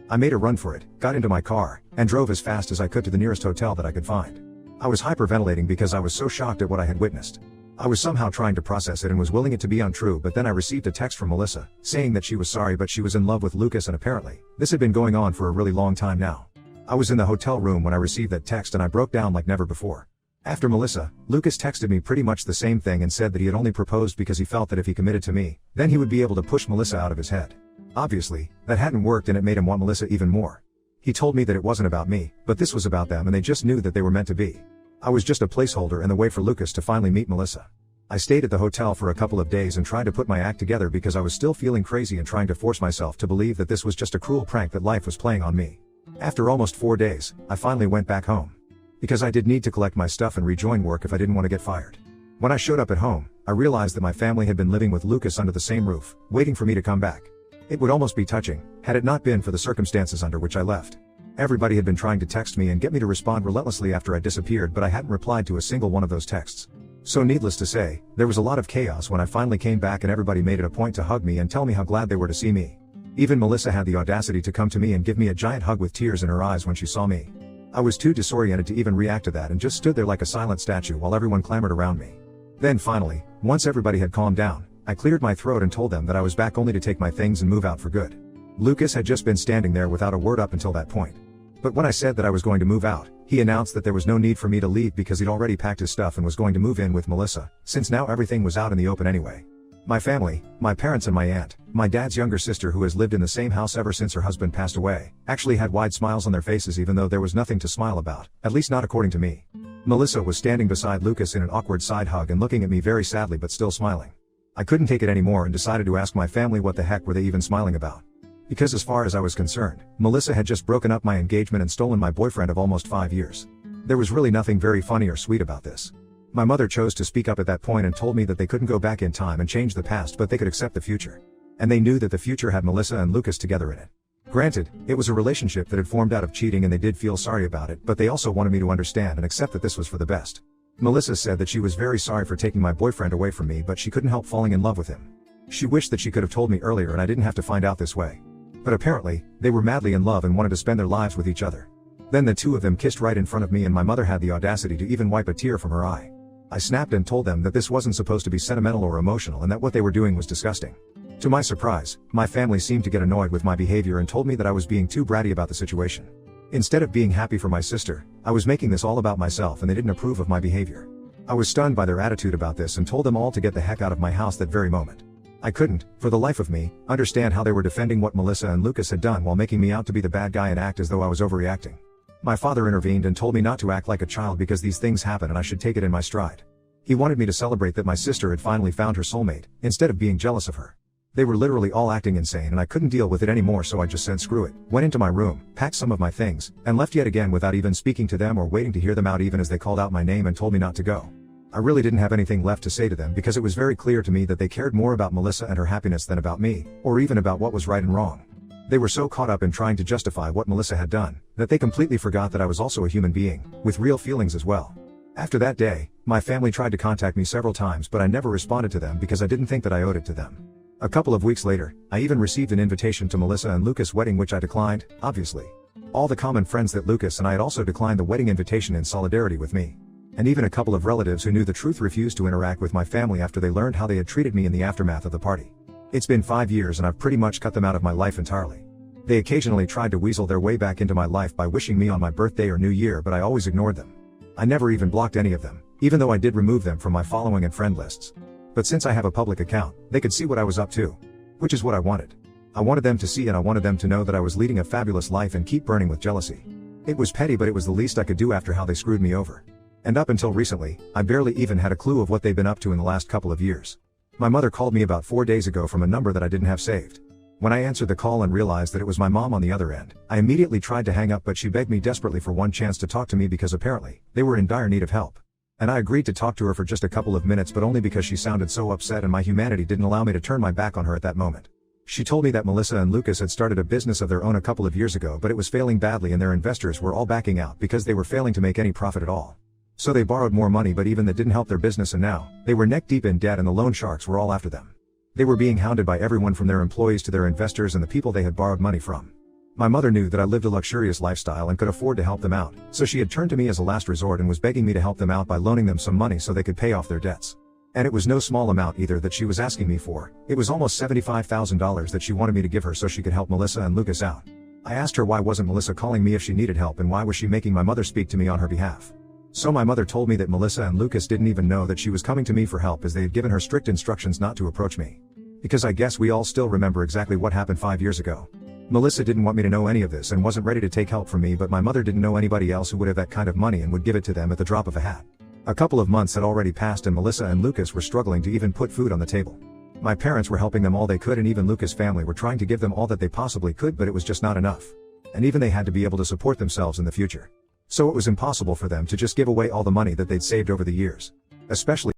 I made a run for it, got into my car, and drove as fast as I could to the nearest hotel that I could find. I was hyperventilating because I was so shocked at what I had witnessed. I was somehow trying to process it and was willing it to be untrue, but then I received a text from Melissa, saying that she was sorry but she was in love with Lucas, and apparently, this had been going on for a really long time now. I was in the hotel room when I received that text and I broke down like never before. After Melissa, Lucas texted me pretty much the same thing and said that he had only proposed because he felt that if he committed to me, then he would be able to push Melissa out of his head. Obviously, that hadn't worked and it made him want Melissa even more. He told me that it wasn't about me, but this was about them and they just knew that they were meant to be. I was just a placeholder in the way for Lucas to finally meet Melissa. I stayed at the hotel for a couple of days and tried to put my act together because I was still feeling crazy and trying to force myself to believe that this was just a cruel prank that life was playing on me. After almost 4 days, I finally went back home. Because I did need to collect my stuff and rejoin work if I didn't want to get fired. When I showed up at home, I realized that my family had been living with Lucas under the same roof, waiting for me to come back. It would almost be touching, had it not been for the circumstances under which I left. Everybody had been trying to text me and get me to respond relentlessly after I disappeared, but I hadn't replied to a single one of those texts. So needless to say, there was a lot of chaos when I finally came back and everybody made it a point to hug me and tell me how glad they were to see me. Even Melissa had the audacity to come to me and give me a giant hug with tears in her eyes when she saw me. I was too disoriented to even react to that and just stood there like a silent statue while everyone clamored around me. Then finally, once everybody had calmed down, I cleared my throat and told them that I was back only to take my things and move out for good. Lucas had just been standing there without a word up until that point. But when I said that I was going to move out, he announced that there was no need for me to leave because he'd already packed his stuff and was going to move in with Melissa, since now everything was out in the open anyway. My family, my parents and my aunt, my dad's younger sister who has lived in the same house ever since her husband passed away, actually had wide smiles on their faces even though there was nothing to smile about, at least not according to me. Melissa was standing beside Lucas in an awkward side hug and looking at me very sadly but still smiling. I couldn't take it anymore and decided to ask my family what the heck were they even smiling about. Because as far as I was concerned, Melissa had just broken up my engagement and stolen my boyfriend of almost 5 years. There was really nothing very funny or sweet about this. My mother chose to speak up at that point and told me that they couldn't go back in time and change the past, but they could accept the future. And they knew that the future had Melissa and Lucas together in it. Granted, it was a relationship that had formed out of cheating and they did feel sorry about it, but they also wanted me to understand and accept that this was for the best. Melissa said that she was very sorry for taking my boyfriend away from me, but she couldn't help falling in love with him. She wished that she could have told me earlier and I didn't have to find out this way. But apparently, they were madly in love and wanted to spend their lives with each other. Then the two of them kissed right in front of me and my mother had the audacity to even wipe a tear from her eye. I snapped and told them that this wasn't supposed to be sentimental or emotional and that what they were doing was disgusting. To my surprise, my family seemed to get annoyed with my behavior and told me that I was being too bratty about the situation. Instead of being happy for my sister, I was making this all about myself and they didn't approve of my behavior. I was stunned by their attitude about this and told them all to get the heck out of my house that very moment. I couldn't, for the life of me, understand how they were defending what Melissa and Lucas had done while making me out to be the bad guy and act as though I was overreacting. My father intervened and told me not to act like a child because these things happen and I should take it in my stride. He wanted me to celebrate that my sister had finally found her soulmate, instead of being jealous of her. They were literally all acting insane and I couldn't deal with it anymore, so I just said screw it, went into my room, packed some of my things, and left yet again without even speaking to them or waiting to hear them out even as they called out my name and told me not to go. I really didn't have anything left to say to them because it was very clear to me that they cared more about Melissa and her happiness than about me, or even about what was right and wrong. They were so caught up in trying to justify what Melissa had done, that they completely forgot that I was also a human being, with real feelings as well. After that day, my family tried to contact me several times but I never responded to them because I didn't think that I owed it to them. A couple of weeks later, I even received an invitation to Melissa and Lucas' wedding which I declined, obviously. All the common friends that Lucas and I had also declined the wedding invitation in solidarity with me. And even a couple of relatives who knew the truth refused to interact with my family after they learned how they had treated me in the aftermath of the party. It's been 5 years and I've pretty much cut them out of my life entirely. They occasionally tried to weasel their way back into my life by wishing me on my birthday or New Year, but I always ignored them. I never even blocked any of them, even though I did remove them from my following and friend lists. But since I have a public account, they could see what I was up to. Which is what I wanted. I wanted them to see and I wanted them to know that I was leading a fabulous life and keep burning with jealousy. It was petty, but it was the least I could do after how they screwed me over. And up until recently, I barely even had a clue of what they've been up to in the last couple of years. My mother called me about 4 days ago from a number that I didn't have saved. When I answered the call and realized that it was my mom on the other end, I immediately tried to hang up, but she begged me desperately for one chance to talk to me because apparently, they were in dire need of help. And I agreed to talk to her for just a couple of minutes, but only because she sounded so upset and my humanity didn't allow me to turn my back on her at that moment. She told me that Melissa and Lucas had started a business of their own a couple of years ago, but it was failing badly and their investors were all backing out because they were failing to make any profit at all. So they borrowed more money, but even that didn't help their business, and now, they were neck deep in debt and the loan sharks were all after them. They were being hounded by everyone from their employees to their investors and the people they had borrowed money from. My mother knew that I lived a luxurious lifestyle and could afford to help them out, so she had turned to me as a last resort and was begging me to help them out by loaning them some money so they could pay off their debts. And it was no small amount either that she was asking me for. It was almost $75,000 that she wanted me to give her so she could help Melissa and Lucas out. I asked her why wasn't Melissa calling me if she needed help, and why was she making my mother speak to me on her behalf. So my mother told me that Melissa and Lucas didn't even know that she was coming to me for help, as they had given her strict instructions not to approach me. Because I guess we all still remember exactly what happened 5 years ago. Melissa didn't want me to know any of this and wasn't ready to take help from me, but my mother didn't know anybody else who would have that kind of money and would give it to them at the drop of a hat. A couple of months had already passed and Melissa and Lucas were struggling to even put food on the table. My parents were helping them all they could, and even Lucas' family were trying to give them all that they possibly could, but it was just not enough. And even they had to be able to support themselves in the future. So it was impossible for them to just give away all the money that they'd saved over the years. Especially